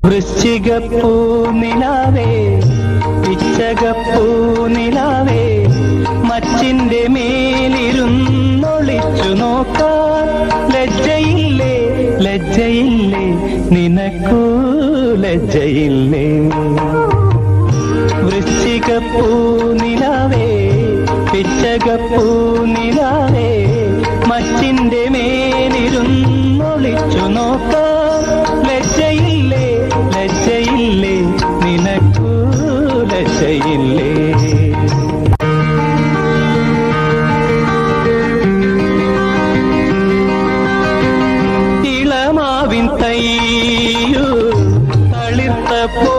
വൃശ്ചികപ്പൂ നിലാവേ പിച്ചകപ്പൂ നിലാവേ മച്ചിന്റെ മേലിരുന്നൊളിച്ചു നോക്കാൻ ലജ്ജയില്ലേ ലജ്ജയില്ലേ നിനക്കൂ ലജ്ജയില്ലേ വൃശ്ചികപ്പൂ നിലാവേ പിച്ചകപ്പൂ നിലാവേ മച്ചിന്റെ മേലിരുന്നൊളിച്ചു നോക്കാൻ ലജ്ജയില്ലേ ലജ്ജയില്ലേ നിനക്കൂ ലജ്ജയില്ലേ ഇളമാവിൻ തയ്യൂ തളിർത്തപ്പോ